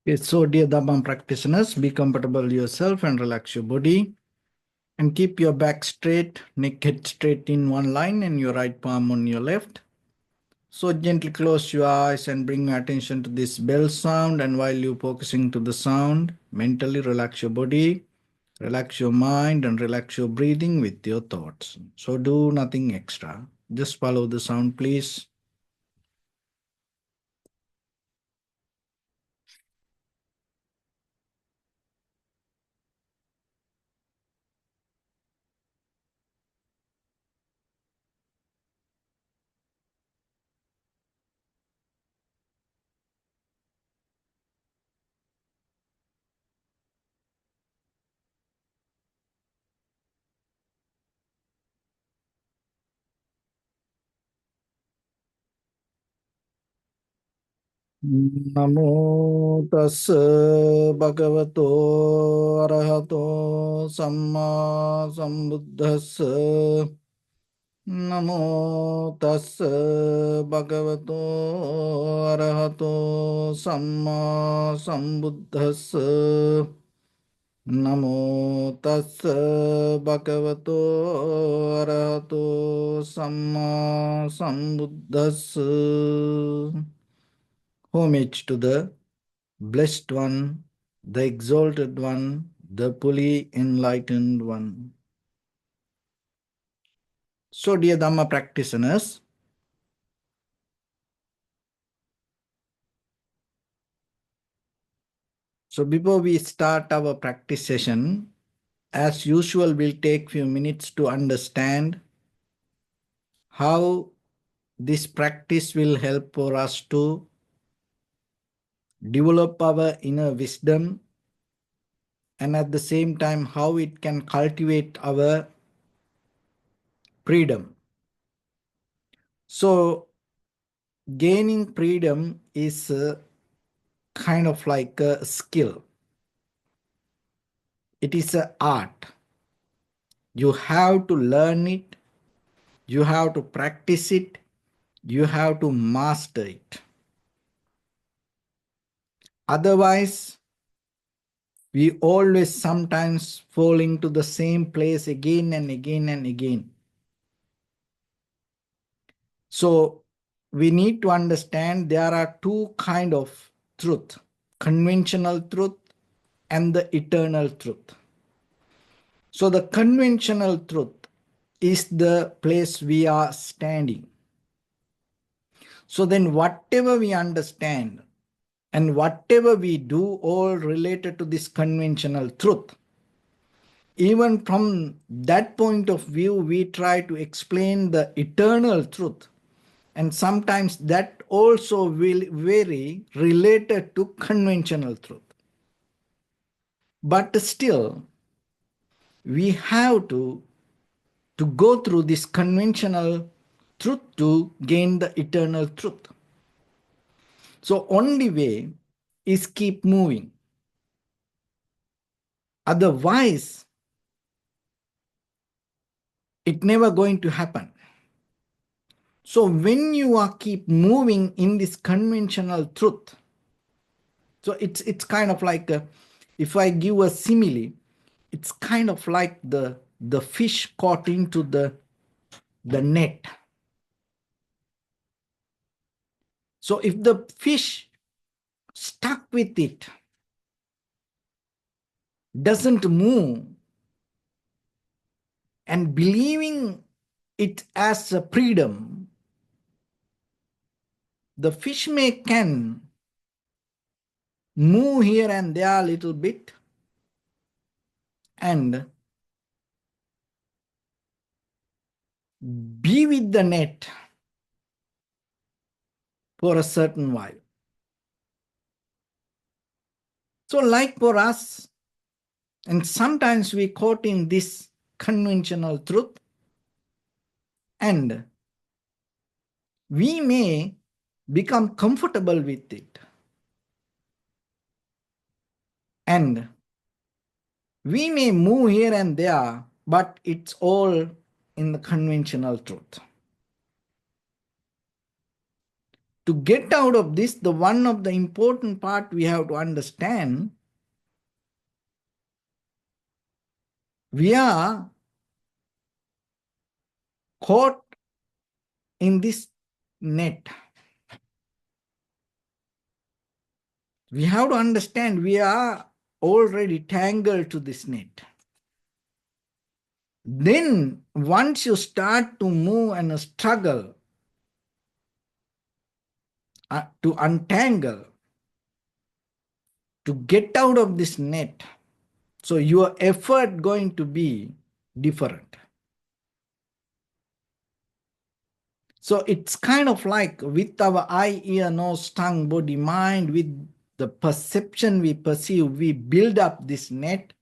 Okay, so dear Dharma practitioners, be comfortable yourself and relax your body and keep your back straight, neck head straight in one line and your right palm on your left. So gently close your eyes and bring your attention to this bell sound, and while you're focusing to the sound, mentally relax your body, relax your mind and relax your breathing with your thoughts. So do nothing extra. Just follow the sound, please. Namo tassa bhagavato arahato samma sambuddhassa. Namo tassa bhagavato arahato samma sambuddhassa. Namo tassa bhagavato arahato samma sambuddhassa. Homage to the Blessed One, the Exalted One, the fully enlightened One. So, dear Dhamma practitioners, so before we start our practice session, as usual, we'll take few minutes to understand how this practice will help for us to develop our inner wisdom, and at the same time how it can cultivate our freedom. So gaining freedom is kind of like a skill. It is an art. You have to learn it, you have to practice it, you have to master it. Otherwise, we always sometimes fall into the same place again and again and again. So we need to understand there are two kind of truth: conventional truth and the eternal truth. So the conventional truth is the place we are standing. So then whatever we understand and whatever we do, all related to this conventional truth, even from that point of view, we try to explain the eternal truth. And sometimes that also will vary related to conventional truth. But still, we have to go through this conventional truth to gain the eternal truth. So only way is keep moving. Otherwise, it never going to happen. So when you are keep moving in this conventional truth, so it's kind of like if I give a simile, it's kind of like the fish caught into the net. So if the fish stuck with it, doesn't move, and believing it as a freedom, the fish can move here and there a little bit and be with the net for a certain while. So like for us, and sometimes we caught in this conventional truth, and we may become comfortable with it. And we may move here and there, but it's all in the conventional truth. To get out of this, the one of the important part we have to understand, we are caught in this net. We have to understand we are already tangled to this net. Then once you start to move and struggle to untangle, to get out of this net, so your effort going to be different. So it's kind of like with our eye, ear, nose, tongue, body, mind, with the perception we perceive, we build up this net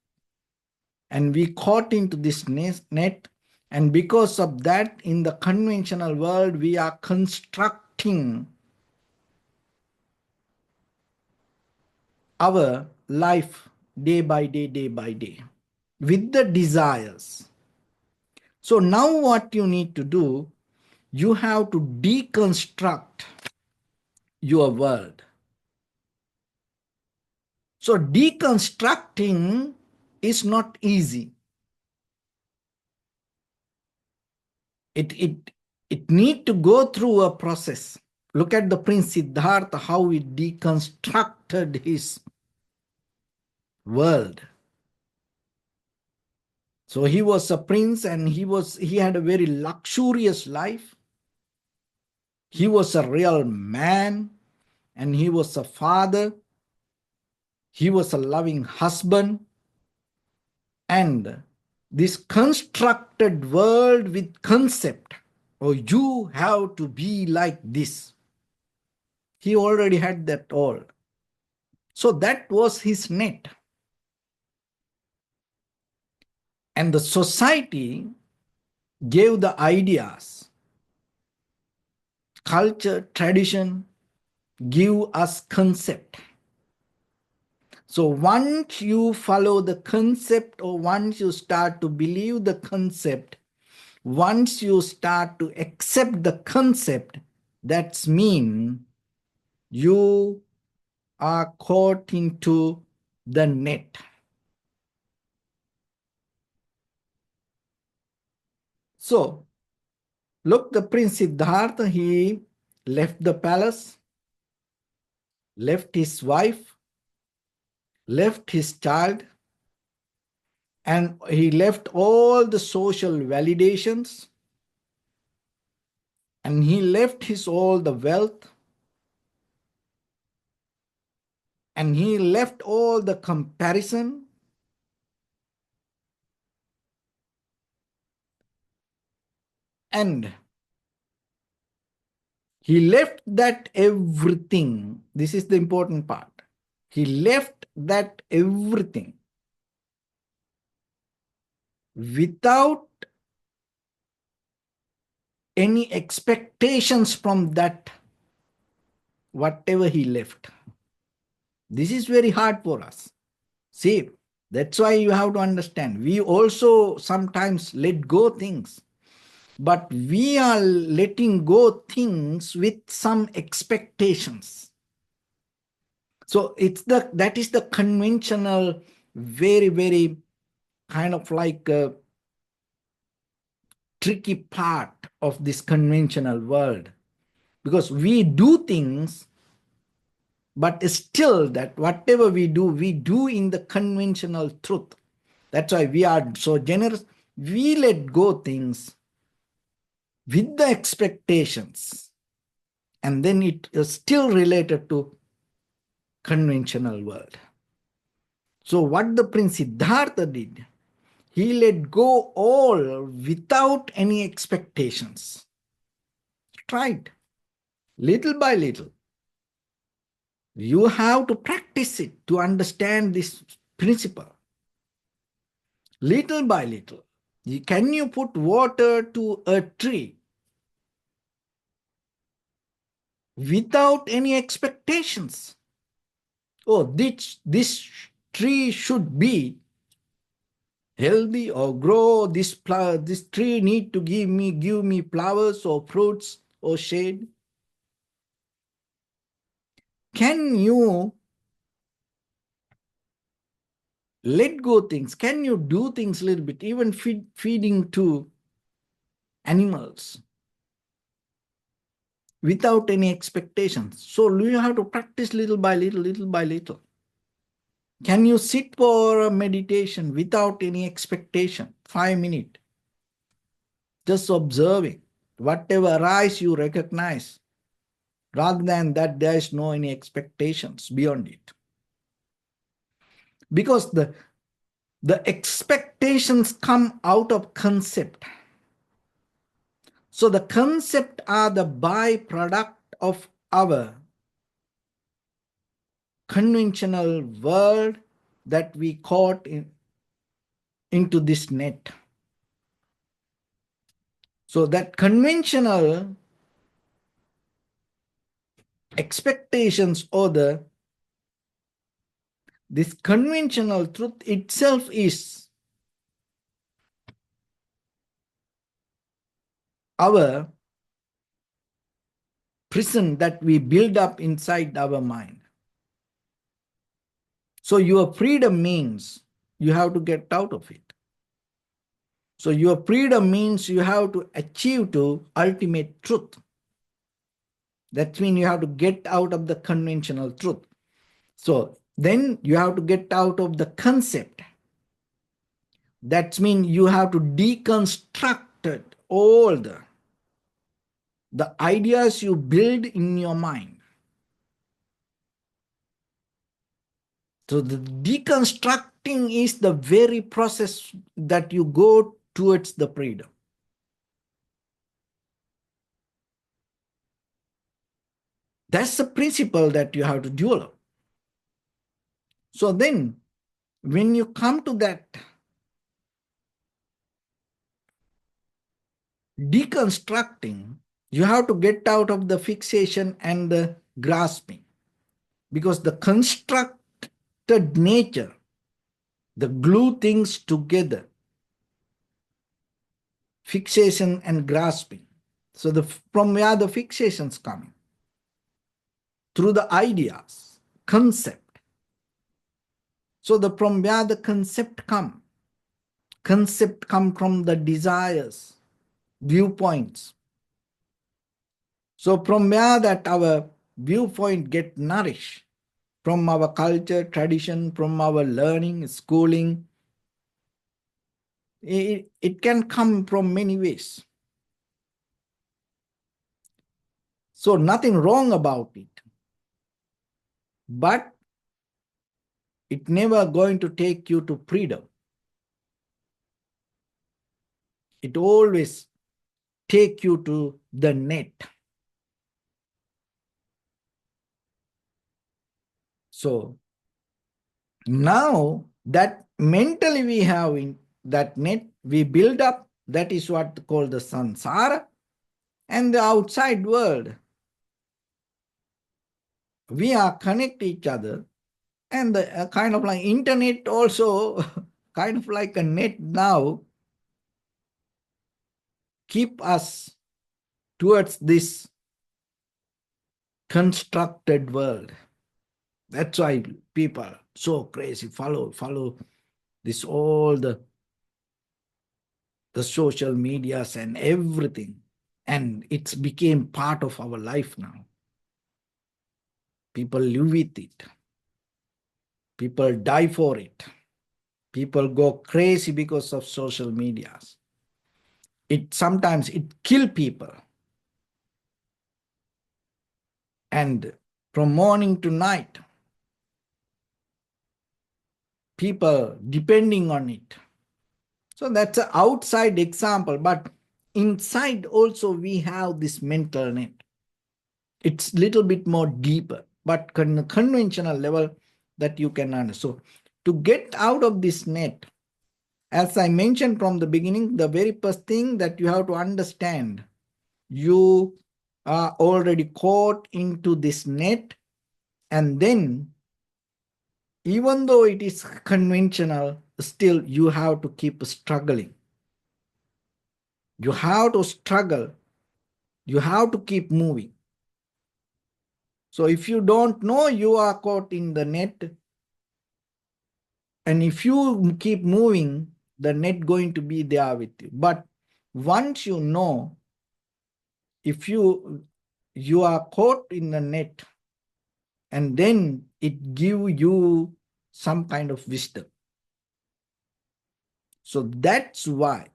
and we caught into this net. And because of that, in the conventional world, we are constructing our life day by day, with the desires. So now what you need to do, you have to deconstruct your world. So deconstructing is not easy. It need to go through a process. Look at the Prince Siddhartha, how he deconstructed his world. So he was a prince and he had a very luxurious life. He was a real man and he was a father. He was a loving husband. And this constructed world with concept, oh, you have to be like this. He already had that all. So that was his net. And the society gave the ideas, culture, tradition, give us concept. So once you follow the concept, or once you start to believe the concept, once you start to accept the concept, that's mean you are caught into the net. So look, the Prince Siddhartha, he left the palace, left his wife, left his child, and he left all the social validations, and he left his all the wealth, and he left all the comparison, and he left that everything. This is the important part. He left that everything without any expectations from that, whatever he left. This is very hard for us. See, that's why you have to understand. We also sometimes let go things, but we are letting go things with some expectations. So that is the conventional, very, very kind of like a tricky part of this conventional world, because we do things, but still that whatever we do in the conventional truth. That's why we are so generous. We let go things with the expectations, and then it is still related to conventional world. So what the Prince Siddhartha did, he let go all without any expectations. Tried little by little. You have to practice it to understand this principle. Little by little. Can you put water to a tree without any expectations? Oh, this tree should be healthy or grow. This tree need to give me flowers or fruits or shade. Can you let go things? Can you do things a little bit, even feeding to animals without any expectations? So you have to practice little by little, little by little. Can you sit for a meditation without any expectation? 5 minutes, just observing. Whatever arises, you recognize. Rather than that, there is no any expectations beyond it. Because the expectations come out of concept. So the concept are the byproduct of our conventional world that we caught into this net. So that conventional expectations or this conventional truth itself is our prison that we build up inside our mind. So your freedom means you have to get out of it. So your freedom means you have to achieve to ultimate truth. That means you have to get out of the conventional truth. So then you have to get out of the concept. That means you have to deconstruct all the ideas you build in your mind. So the deconstructing is the very process that you go towards the freedom. That's the principle that you have to develop. So then, when you come to that deconstructing, you have to get out of the fixation and the grasping. Because the constructed nature, the glue things together, fixation and grasping. So from where the fixations coming? Through the ideas, concept. So from where the concept come? Concept come from the desires, viewpoints. So from where that our viewpoint get nourished? From our culture, tradition, from our learning, schooling. It can come from many ways. So nothing wrong about it. But it never going to take you to freedom. It always take you to the net. So now that mentally we have in that net, we build up, that is what called the samsara, and the outside world. We are connect each other, and the kind of like internet also kind of like a net now keep us towards this constructed world. That's why people are so crazy, follow this all the social medias and everything. And it's became part of our life now. People live with it. People die for it. People go crazy because of social medias. Sometimes it kill people. And from morning to night, people depending on it. So that's an outside example, but inside also we have this mental net. It's a little bit more deeper, but conventional level that you can understand. So to get out of this net, as I mentioned from the beginning, the very first thing that you have to understand, you are already caught into this net, and then even though it is conventional, still you have to keep struggling. You have to struggle. You have to keep moving. So if you don't know, you are caught in the net. And if you keep moving, the net going to be there with you. But once you know, if you are caught in the net, and then it give you some kind of wisdom. So that's why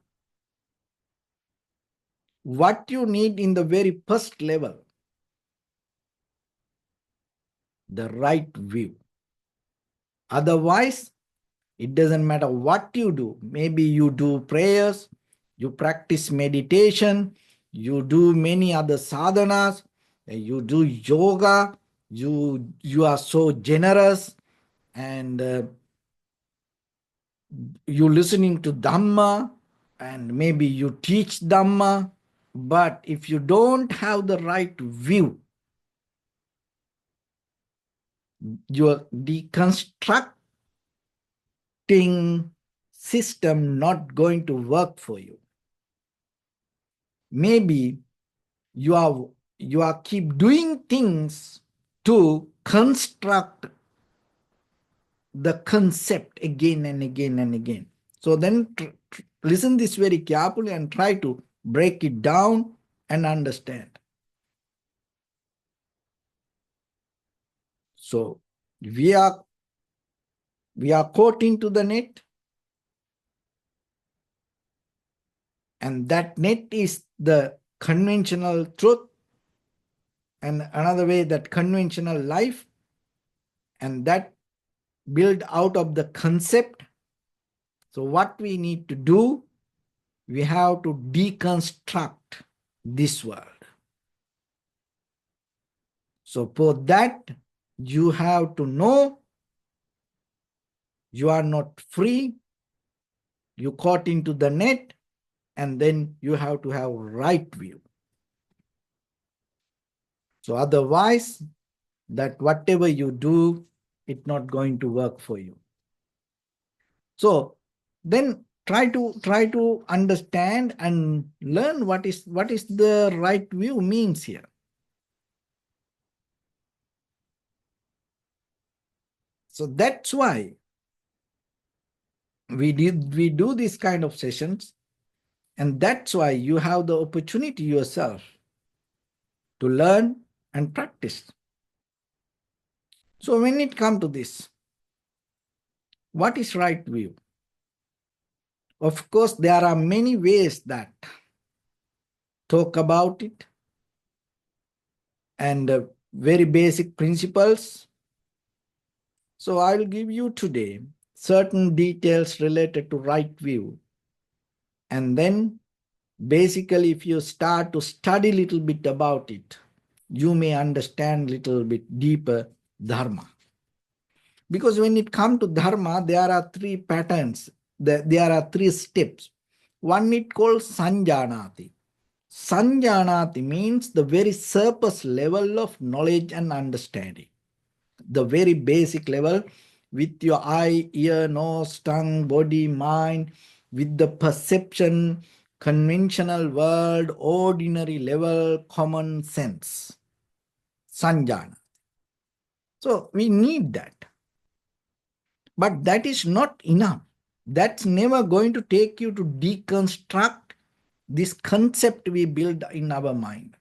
what you need in the very first level, the right view. Otherwise, it doesn't matter what you do. Maybe you do prayers, you practice meditation, you do many other sadhanas, you do yoga, you are so generous, and you listening to Dharma, and maybe you teach Dhamma, but if you don't have the right view, your deconstructing system not going to work for you. Maybe you are keep doing things to construct the concept again and again and again. So then listen this very carefully and try to break it down and understand. So we are caught into the net, and that net is the conventional truth, and another way that conventional life, and that built out of the concept. So what we need to do, we have to deconstruct this world. So for that, you have to know you are not free, you caught into the net, and then you have to have right view. So otherwise, that whatever you do, it's not going to work for you. So then try to understand and learn what is the right view means here. So that's why we do this kind of sessions, and that's why you have the opportunity yourself to learn and practice. So when it comes to this, what is right view? Of course, there are many ways that talk about it, and very basic principles. So I will give you today certain details related to right view. And then basically, if you start to study a little bit about it, you may understand a little bit deeper Dharma. Because when it comes to Dharma, there are three patterns. There are three steps. One it called Sanjanati. Sanjanati means the very surface level of knowledge and understanding. The very basic level with your eye, ear, nose, tongue, body, mind, with the perception, conventional world, ordinary level, common sense. Sanjana. So we need that. But that is not enough. That's never going to take you to deconstruct this concept we build in our mind.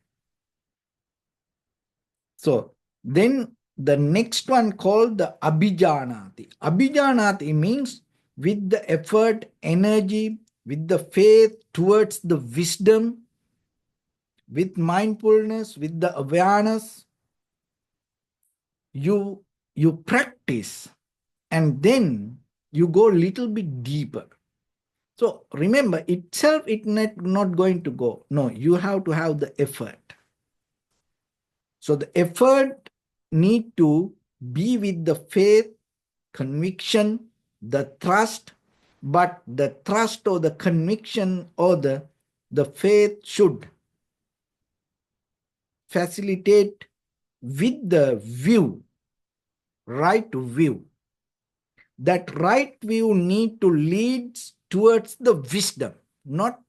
So then the next one called the Abhijanati. Abhijanati means with the effort, energy, with the faith towards the wisdom, with mindfulness, with the awareness, you practice, and then you go a little bit deeper. So remember, itself it's not going to go. No, you have to have the effort. So the effort need to be with the faith, conviction, the trust, but the trust or the conviction or the faith should facilitate with the view, right view. That right view need to lead towards the wisdom, not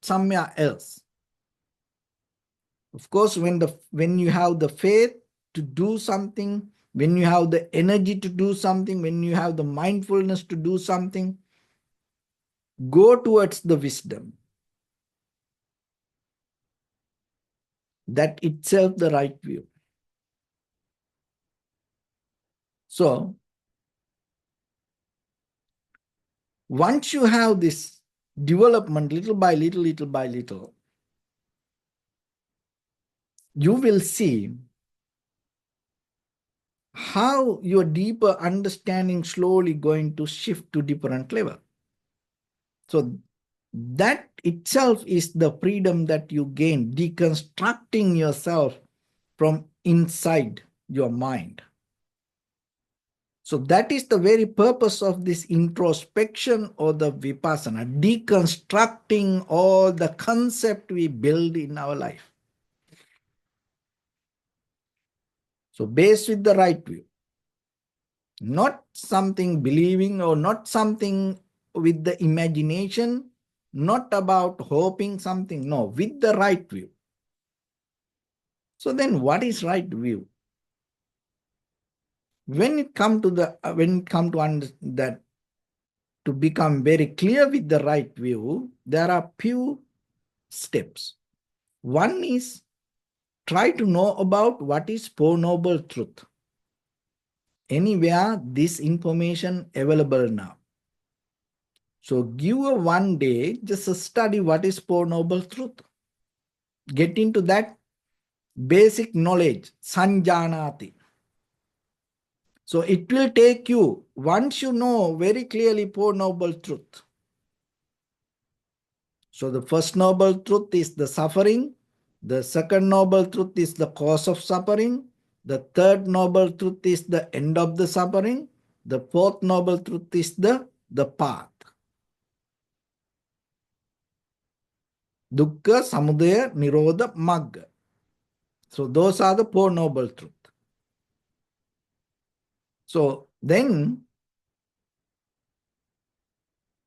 somewhere else. Of course, when you have the faith, to do something, when you have the energy to do something, when you have the mindfulness to do something, go towards the wisdom. That itself the right view. So, once you have this development little by little, little by little, you will see how your deeper understanding slowly going to shift to different level. So that itself is the freedom that you gain, deconstructing yourself from inside your mind. So that is the very purpose of this introspection or the vipassana, deconstructing all the concept we build in our life. So based with the right view, not something believing or not something with the imagination, not about hoping something, no, with the right view. So then what is right view? When it come to that, to become very clear with the right view, there are few steps. One is try to know about what is Four Noble Truth. Anywhere this information available now. So give a one day, just study what is Four Noble Truth. Get into that basic knowledge, sanjanati. So it will take you, once you know very clearly Four Noble Truth. So the first noble truth is the suffering. The second noble truth is the cause of suffering. The third noble truth is the end of the suffering. The fourth noble truth is the path. Dukkha, Samudaya, Nirodha, Magga. So those are the Four Noble Truths. So then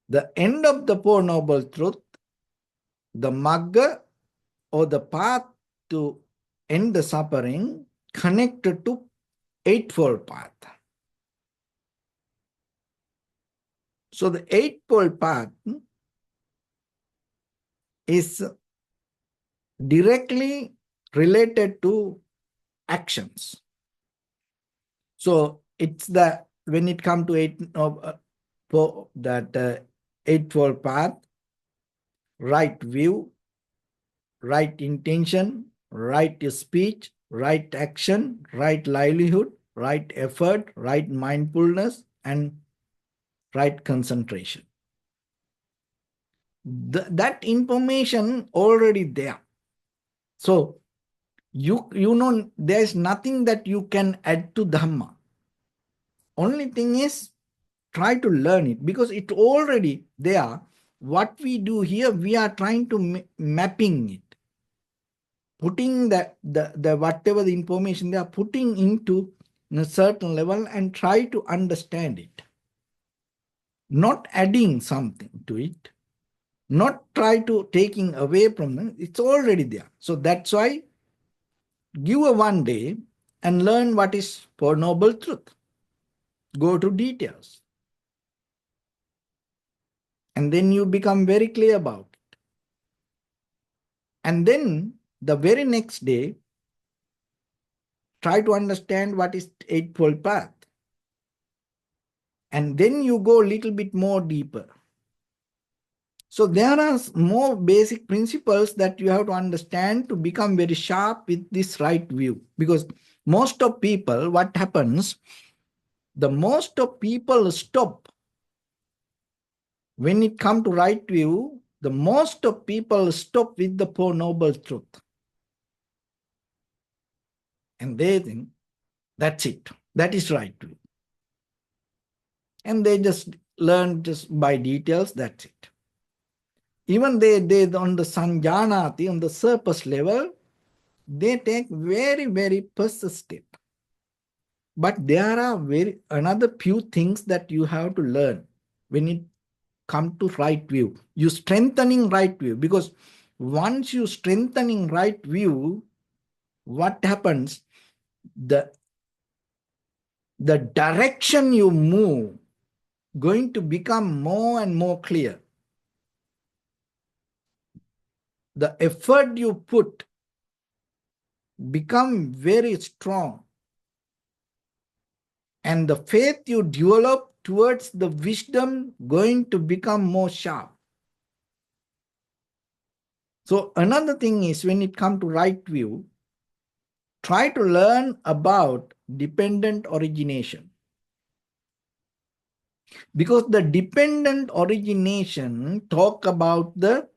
the end of the Four Noble Truth, the Magga or the path to end the suffering, connected to Eightfold Path. So the Eightfold Path is directly related to actions. So it's the, when it comes to Eightfold Path, right view, right intention, right speech, right action, right livelihood, right effort, right mindfulness, and right concentration. That information already there. So you know there's nothing that you can add to Dhamma. Only thing is try to learn it because it's already there. What we do here, we are trying to mapping it, putting the whatever the information they are putting into a certain level and try to understand it. Not adding something to it, not try to taking away from them. It's already there. So that's why give a one day and learn what is Four Noble Truth. Go to details. And then you become very clear about it. And then the very next day, try to understand what is Eightfold Path. And then you go a little bit more deeper. So there are more basic principles that you have to understand to become very sharp with this right view. Because most of people, what happens, the most of people stop. When it comes to right view, the most of people stop with the Four Noble Truth. And they think, that's it. That is right view. And they just learn just by details, that's it. Even they on the sanjanati, on the surface level, they take very, very first step. But there are another few things that you have to learn when it comes to right view. You strengthening right view, because once you strengthening right view, what happens? the direction you move going to become more and more clear. The effort you put become very strong, and the faith you develop towards the wisdom going to become more sharp. So another thing is, when it comes to right view, try to learn about dependent origination. Because the dependent origination talk about the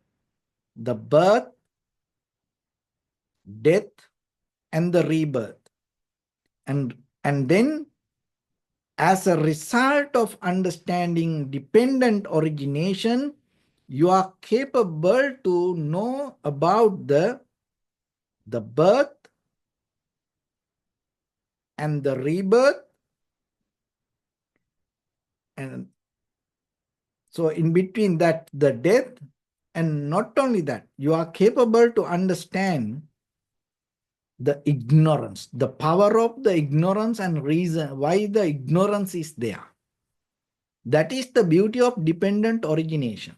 birth, death, and the rebirth. And then, as a result of understanding dependent origination, you are capable to know about the birth and the rebirth. And so in between that, the death, and not only that, you are capable to understand the ignorance, the power of the ignorance and reason why the ignorance is there. That is the beauty of dependent origination.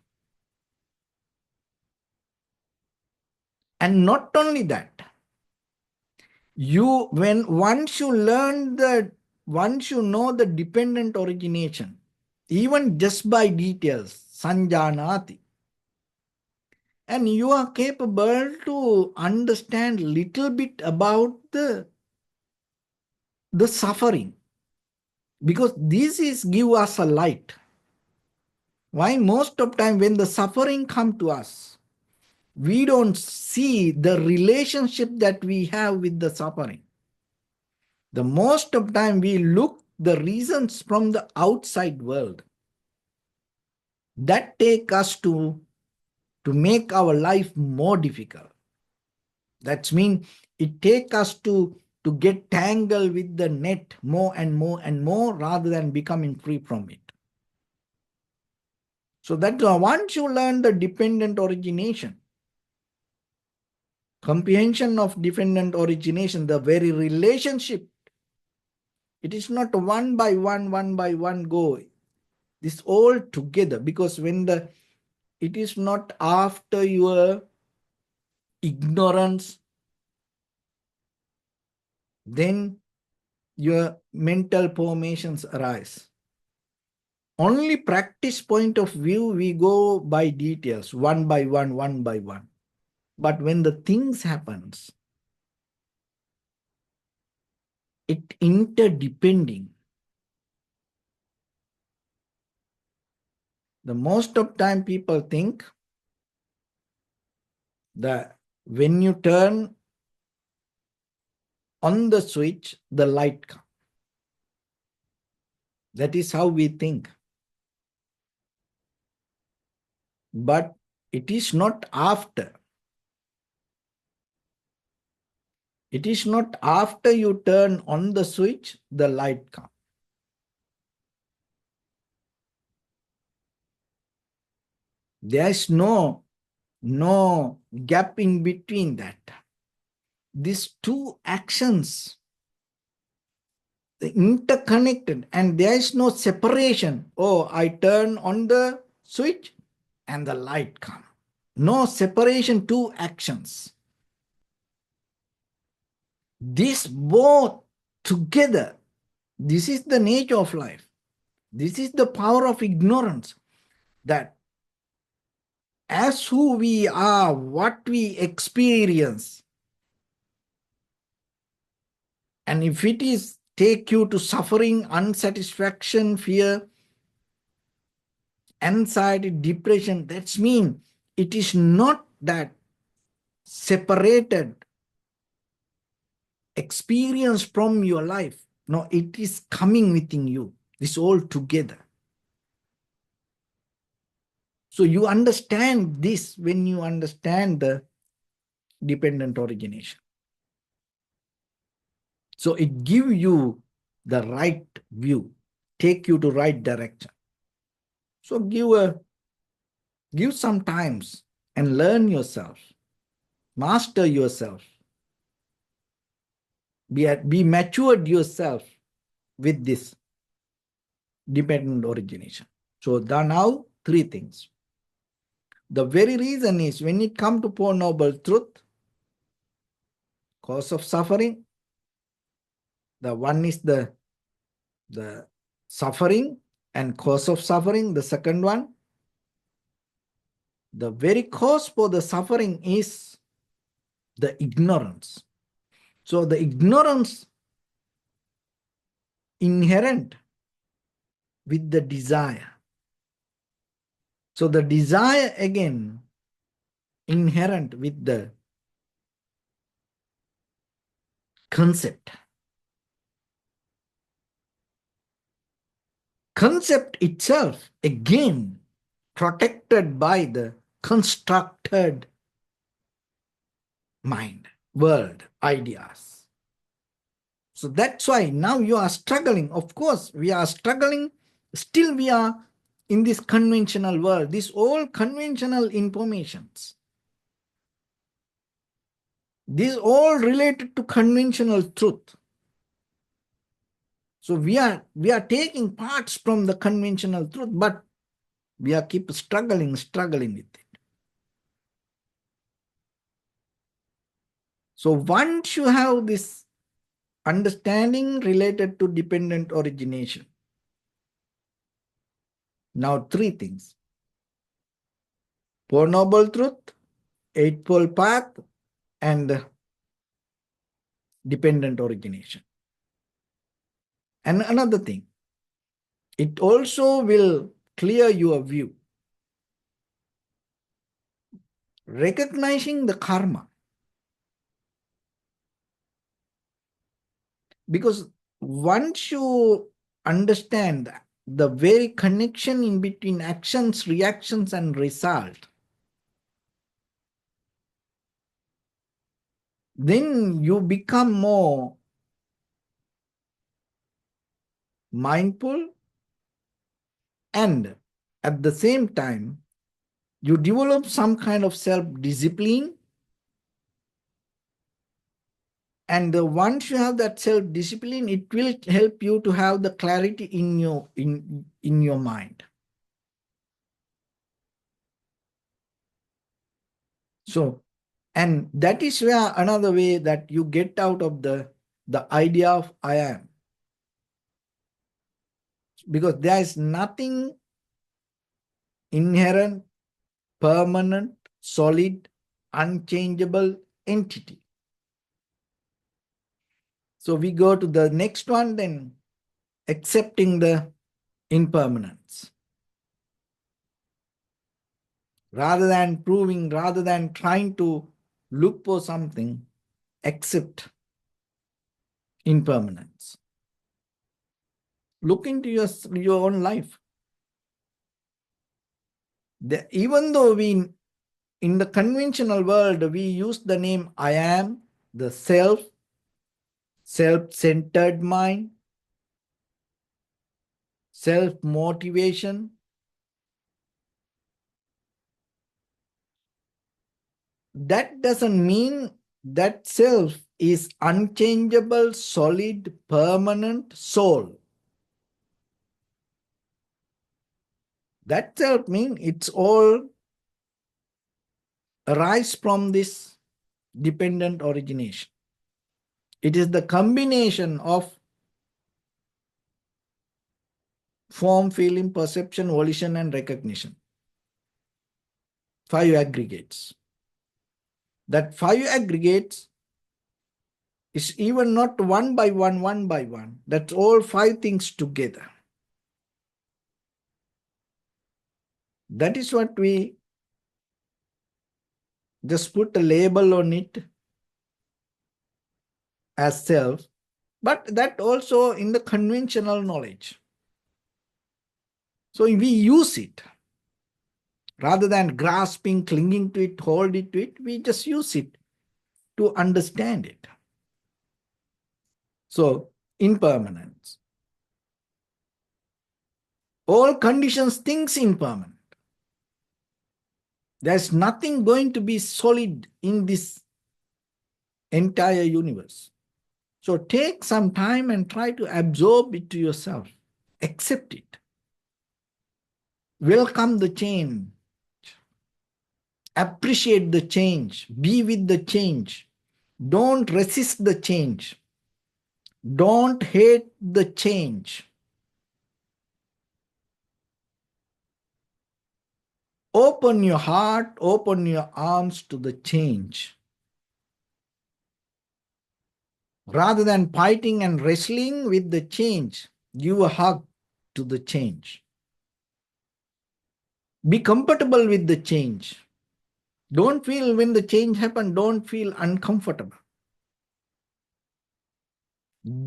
And not only that, once you know the dependent origination, even just by details, sanjanati, and you are capable to understand little bit about the suffering, because this is give us a light. Why most of time when the suffering come to us, we don't see the relationship that we have with the suffering. The most of time we look the reasons from the outside world that take us to make our life more difficult. That means it take us to get tangled with the net more and more and more, rather than becoming free from it. So that once you learn the dependent origination, comprehension of dependent origination, the very relationship, it is not one by one go. This all together, because when it is not after your ignorance, then your mental formations arise. Only practice point of view, we go by details, one by one by one. But when the things happens, it interdepending. The most of time people think that when you turn on the switch, the light comes. That is how we think. But it is not after. It is not after you turn on the switch, the light comes. There is no gap in between that. These two actions, interconnected, and there is no separation. Oh, I turn on the switch and the light comes. No separation, two actions. This both together, this is the nature of life. This is the power of ignorance, that as who we are, what we experience, and if it is take you to suffering, unsatisfaction, fear, anxiety, depression, that's mean it is not that separated experience from your life. No, it is coming within you. This all together. So you understand this when you understand the dependent origination. So it gives you the right view, take you to right direction. So give some times and learn yourself, master yourself. be matured yourself with this dependent origination. So there are now three things. The very reason is when it comes to Four Noble Truth, cause of suffering, the one is the suffering and cause of suffering. The second one, the very cause for the suffering is the ignorance. So the ignorance inherent with the desire. So the desire again inherent with the concept. Concept itself again protected by the constructed mind, world, ideas. So that's why now you are struggling. Of course, we are struggling. Still we are in this conventional world, this all conventional informations. These all related to conventional truth. So we are taking parts from the conventional truth, but we are keep struggling with it. So once you have this understanding related to dependent origination, now three things: Four Noble Truth, Eightfold Path, and dependent origination. And another thing, it also will clear your view. Recognizing the karma. Because once you understand the very connection in between actions, reactions, and result, then you become more mindful, and at the same time, you develop some kind of self-discipline. And once you have that self-discipline, it will help you to have the clarity in your mind. So, and that is where another way that you get out of the idea of I am. Because there is nothing inherent, permanent, solid, unchangeable entity. So we go to the next one, then accepting the impermanence. Rather than proving, rather than trying to look for something, accept impermanence. Look into your own life. Even though in the conventional world, we use the name I am, the self-centered mind, self-motivation. That doesn't mean that self is unchangeable, solid, permanent soul. That self means it's all arise from this dependent origination. It is the combination of form, feeling, perception, volition, and recognition. 5 aggregates. That 5 aggregates is even not one by one. That's all 5 things together. That is what we just put a label on it as self, but that also in the conventional knowledge. So we use it. Rather than grasping, clinging to it, hold it to it, we just use it to understand it. So, impermanence. All conditions, things impermanent. There's nothing going to be solid in this entire universe. So take some time and try to absorb it to yourself. Accept it. Welcome the change. Appreciate the change. Be with the change. Don't resist the change. Don't hate the change. Open your heart, open your arms to the change. Rather than fighting and wrestling with the change, give a hug to the change. Be comfortable with the change. Don't feel when the change happens, don't feel uncomfortable.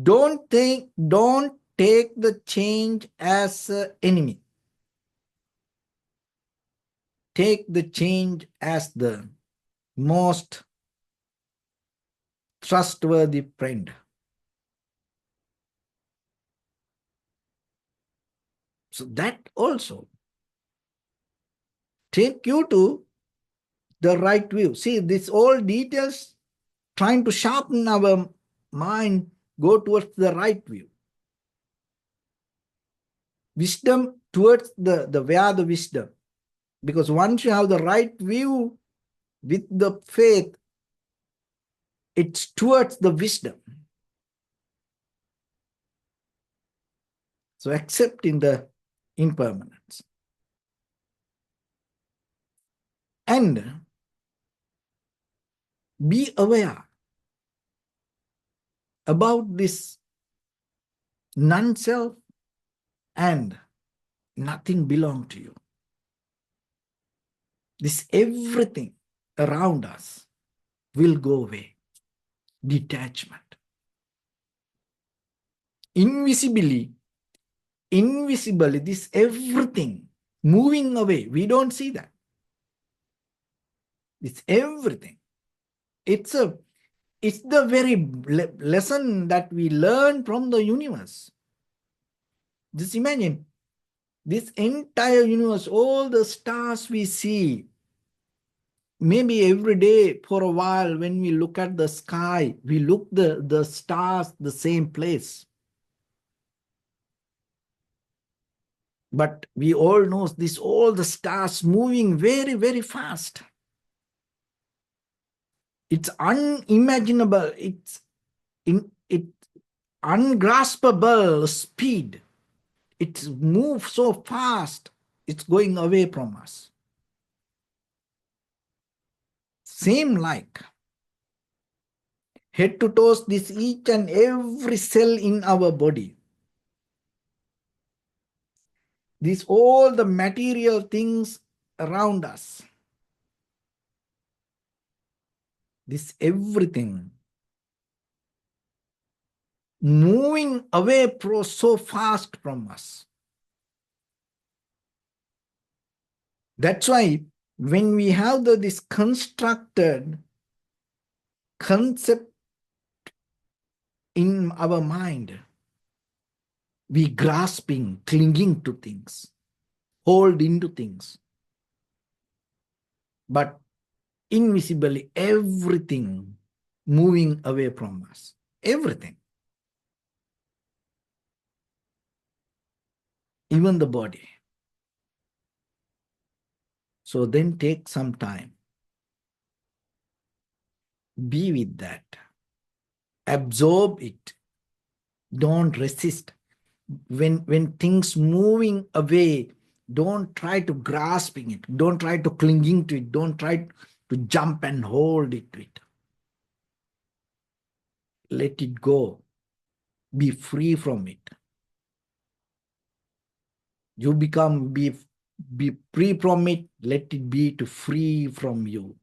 Don't take the change as an enemy. Take the change as the most trustworthy friend. So that also take you to the right view. See, this all details trying to sharpen our mind, go towards the right view. Wisdom towards the where the wisdom. Because once you have the right view with the faith, it's towards the wisdom. So accepting the impermanence. And be aware about this non-self and nothing belong to you. This everything around us will go away. Detachment. Invisibly, this everything moving away. We don't see that. It's everything. It's the very lesson that we learn from the universe. Just imagine this entire universe, all the stars we see. Maybe every day for a while when we look at the sky, we look the stars the same place. But we all know this, all the stars moving very, very fast. It's unimaginable. It's ungraspable speed. It moves so fast. It's going away from us. Same like head to toes, this each and every cell in our body. These all the material things around us. This everything moving away so fast from us. That's why when we have this constructed concept in our mind, we grasping, clinging to things, hold into things. But invisibly, everything moving away from us. Everything. Even the body. So then take some time. Be with that. Absorb it. Don't resist. When things moving away, don't try to grasping it. Don't try to clinging to it. Don't try to jump and hold it to it. Let it go. Be free from it. You be free from it. Let it be to free from you.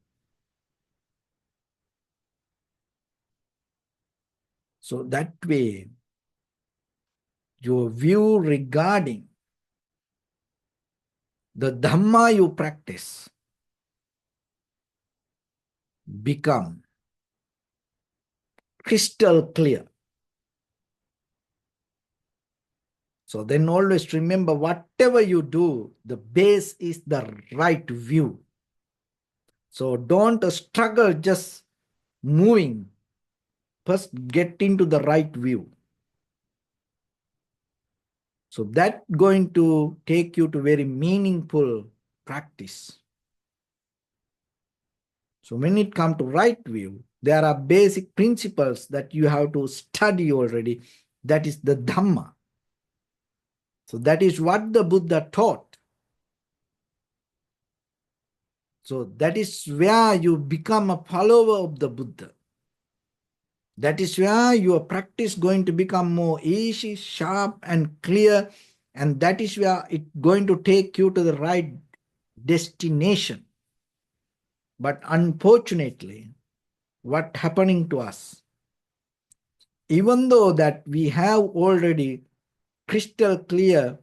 So that way, your view regarding the Dharma you practice become crystal clear. So then always remember, whatever you do, the base is the right view. So don't struggle just moving. first get into the right view. So that's going to take you to very meaningful practice. So when it comes to right view, there are basic principles that you have to study already. That is the Dharma. So that is what the Buddha taught. So that is where you become a follower of the Buddha. That is where your practice going to become more easy, sharp, and clear. And that is where it's going to take you to the right destination. But unfortunately, what happening to us? Even though that we have already crystal clear,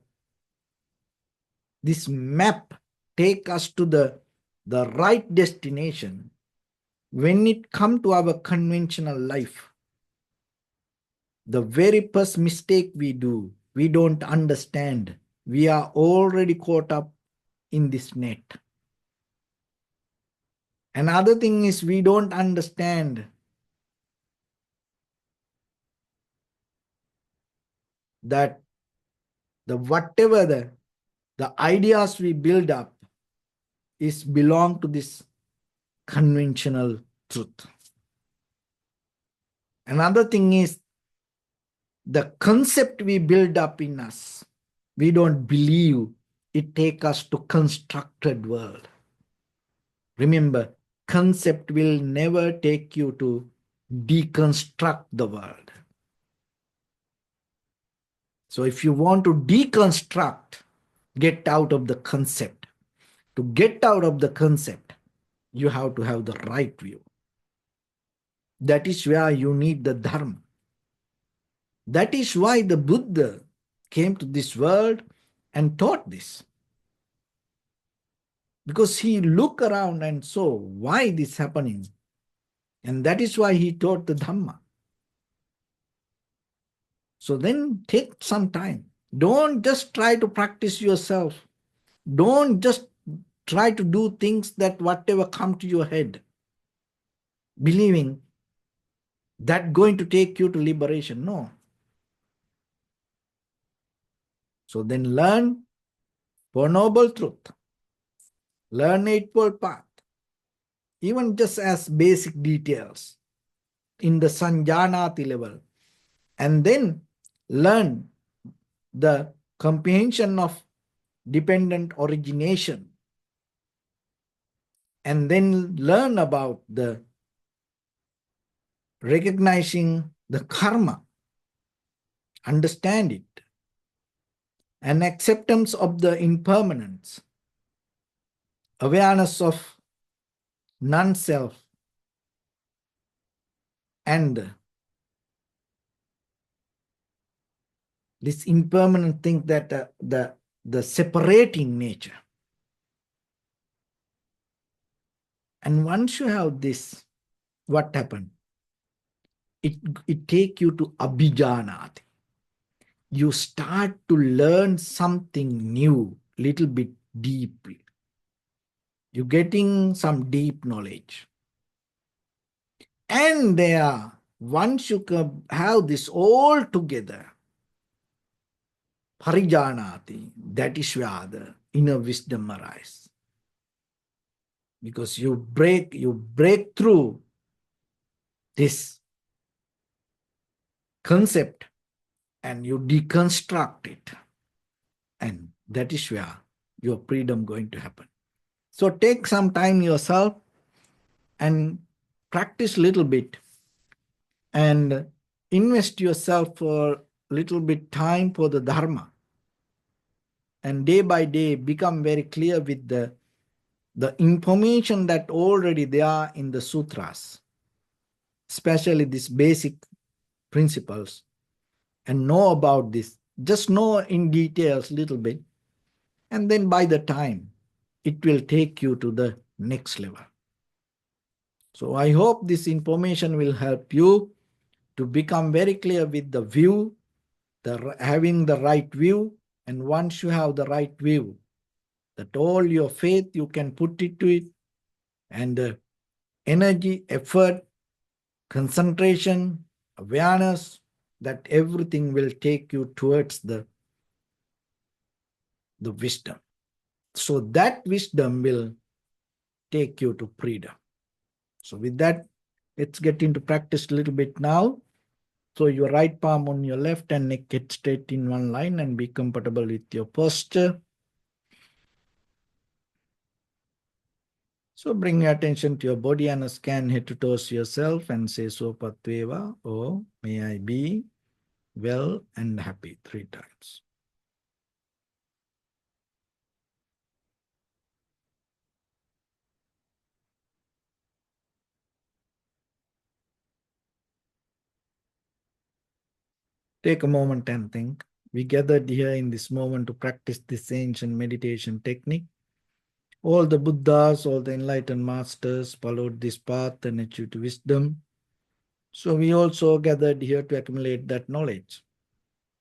this map take us to the right destination. When it come to our conventional life, the very first mistake we do, we don't understand. We are already caught up in this net. Another thing is we don't understand that whatever the ideas we build up is belong to this conventional truth. Another thing is the concept we build up in us. We don't believe it take us to constructed world. Remember, concept will never take you to deconstruct the world. So if you want to deconstruct, get out of the concept. To get out of the concept, you have to have the right view. That is where you need the Dharma. That is why the Buddha came to this world and taught this. Because he looked around and saw why this happening. And that is why he taught the Dhamma. So then take some time. Don't just try to practice yourself. Don't just try to do things that whatever come to your head, believing that going to take you to liberation. No. So then learn Four Noble Truth. Learn Eightfold Path. Even just as basic details in the Sanjanati level. And then learn the comprehension of dependent origination. And then learn about the recognizing the karma. Understand it. And acceptance of the impermanence. Awareness of non-self. And this impermanent thing that the separating nature. And once you have this, what happened? It take you to abhijanati. You start to learn something new, little bit deeply. You're getting some deep knowledge. And there, once you have this all together, parijanati, that is where the inner wisdom arises. Because you break through this concept and you deconstruct it. And that is where your freedom going to happen. So take some time yourself and practice a little bit and invest yourself for a little bit time for the Dharma. And day by day become very clear with the information that already they are in the sutras, especially these basic principles, and know about this. Just know in details a little bit. And then by the time, it will take you to the next level. So I hope this information will help you to become very clear with the view, having the right view. And once you have the right view, that all your faith, you can put it to it, and energy, effort, concentration, awareness that everything will take you towards the wisdom. So that wisdom will take you to freedom. So with that, let's get into practice a little bit now. So your right palm on your left and neck get straight in one line and be comfortable with your posture. So bring your attention to your body and scan head to toes yourself and say Sopatveva, or may I be well and happy 3 times. Take a moment and think. We gathered here in this moment to practice this ancient meditation technique. All the Buddhas, all the enlightened masters followed this path and achieved wisdom. So we also gathered here to accumulate that knowledge.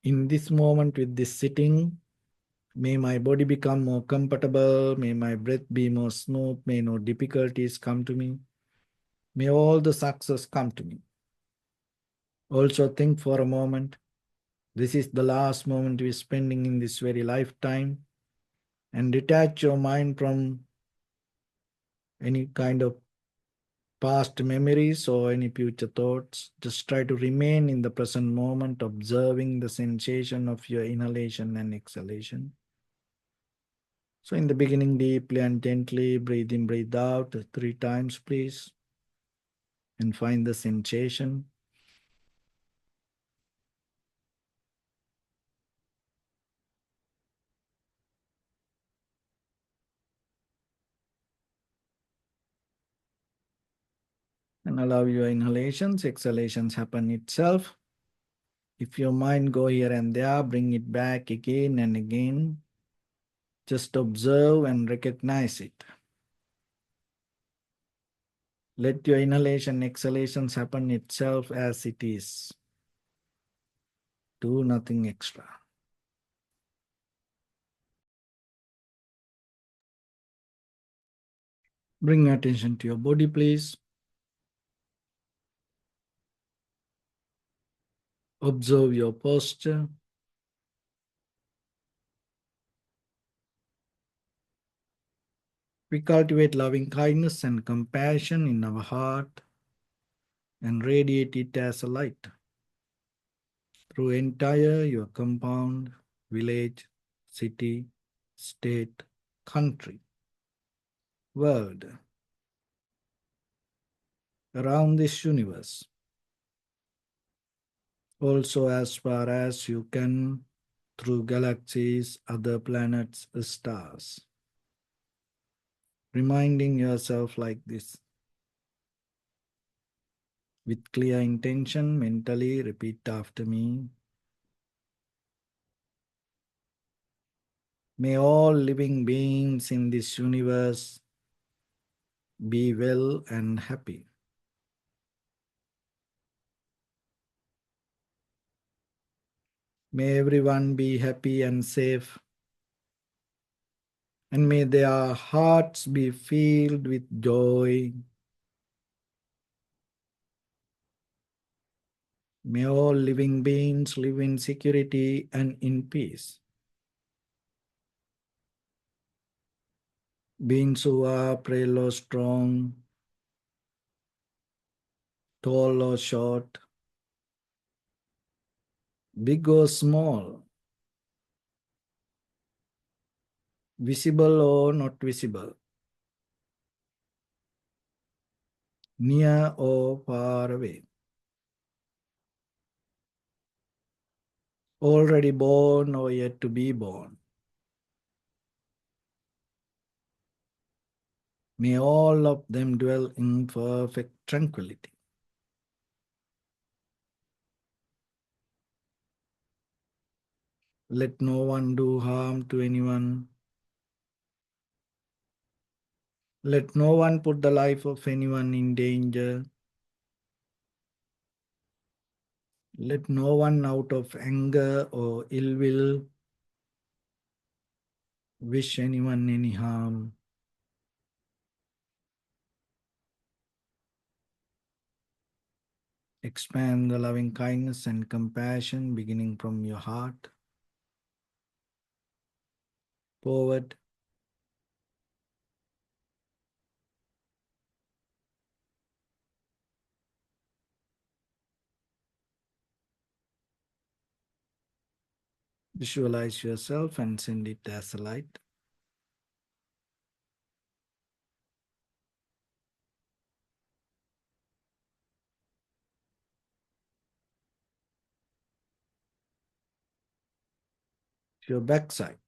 In this moment with this sitting, may my body become more comfortable, may my breath be more smooth, may no difficulties come to me, may all the success come to me. Also think for a moment, this is the last moment we're spending in this very lifetime, and detach your mind from any kind of past memories or any future thoughts. Just try to remain in the present moment, observing the sensation of your inhalation and exhalation. So in the beginning, deeply and gently breathe in, breathe out 3 times, please, and find the sensation. And allow your inhalations, exhalations happen itself. If your mind go here and there, bring it back again and again. Just observe and recognize it. Let your inhalation, exhalations happen itself as it is. Do nothing extra. Bring attention to your body, please. Observe your posture. We cultivate loving kindness and compassion in our heart and radiate it as a light through entire your compound, village, city, state, country, world, around this universe. Also as far as you can through galaxies, other planets, stars. Reminding yourself like this. With clear intention, mentally repeat after me. May all living beings in this universe be well and happy. May everyone be happy and safe. And may their hearts be filled with joy. May all living beings live in security and in peace. Beings who are frail or strong, tall or short, big or small, visible or not visible, near or far away, already born or yet to be born. May all of them dwell in perfect tranquility. Let no one do harm to anyone. Let no one put the life of anyone in danger. Let no one out of anger or ill will wish anyone any harm. Expand the loving kindness and compassion beginning from your heart, forward, visualize yourself and send it as a light to your backside,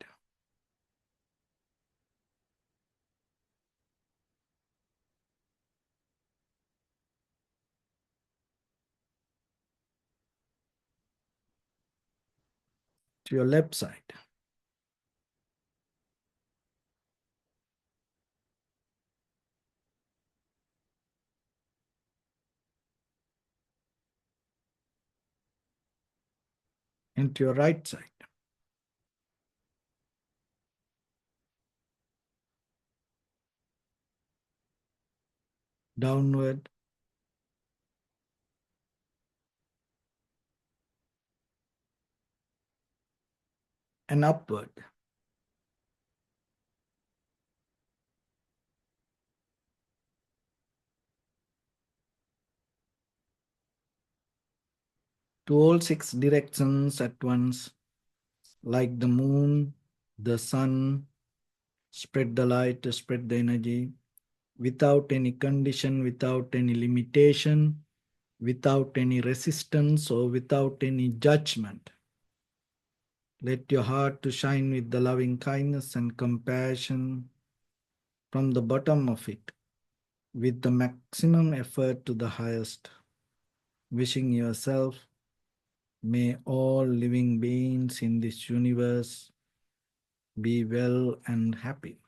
to your left side, and to your right side. Downward and upward. To all six directions at once, like the moon, the sun, spread the light, spread the energy, without any condition, without any limitation, without any resistance or without any judgment. Let your heart to shine with the loving kindness and compassion from the bottom of it, with the maximum effort to the highest. Wishing yourself, may all living beings in this universe be well and happy.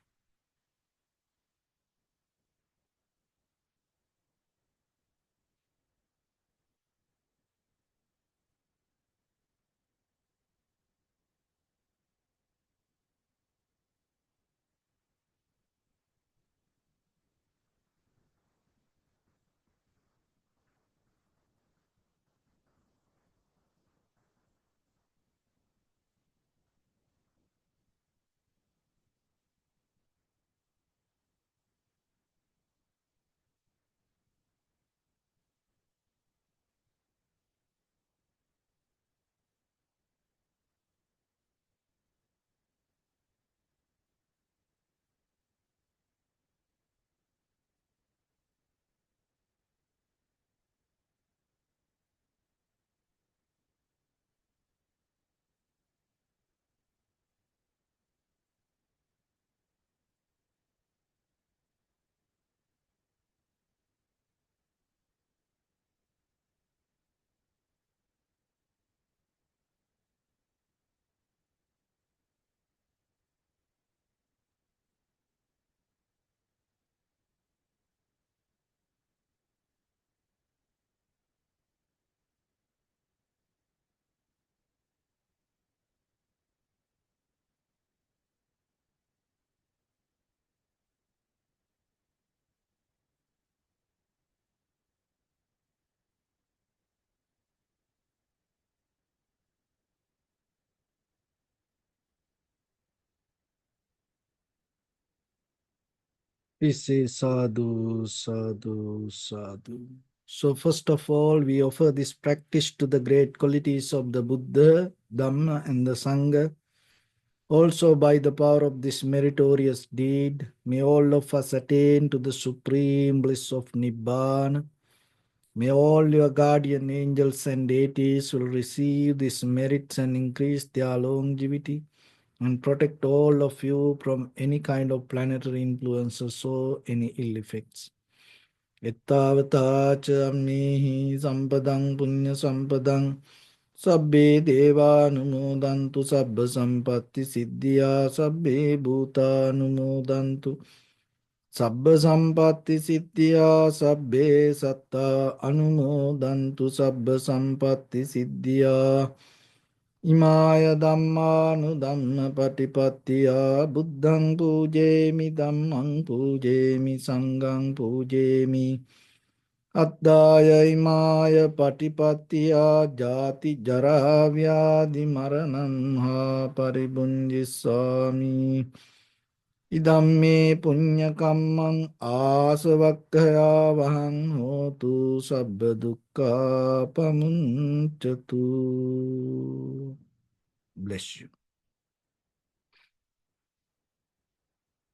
This is sadhu, sadhu, sadhu. So first of all, we offer this practice to the great qualities of the Buddha, Dhamma, and the Sangha. Also, by the power of this meritorious deed, may all of us attain to the supreme bliss of Nibbana. May all your guardian angels and deities will receive these merits and increase their longevity and protect all of you from any kind of planetary influences or any ill effects. Ettavata cha amnehi sampadang punya sampadang sabbe deva numodantu sabba sampatti siddhya sabbe bhuta numodantu sabba sampatti siddhya sabbe satta anumodantu sabba sampatti siddhya Imaya dhammanu dhamma patipattiya buddhang pujemi dhammang pujemi sanghang pujemi අත්දාය ඉමාය පටිපත්තියා ජාති ජරා ව්‍යාධි මරණං හා පරිබුංජිස්සාමි ඉදම්මේ පුඤ්ඤකම්මං ආසවක්ඛයා වහං හෝතු සබ්බ දුක්ඛා පමුච්ඡතු. Bless you.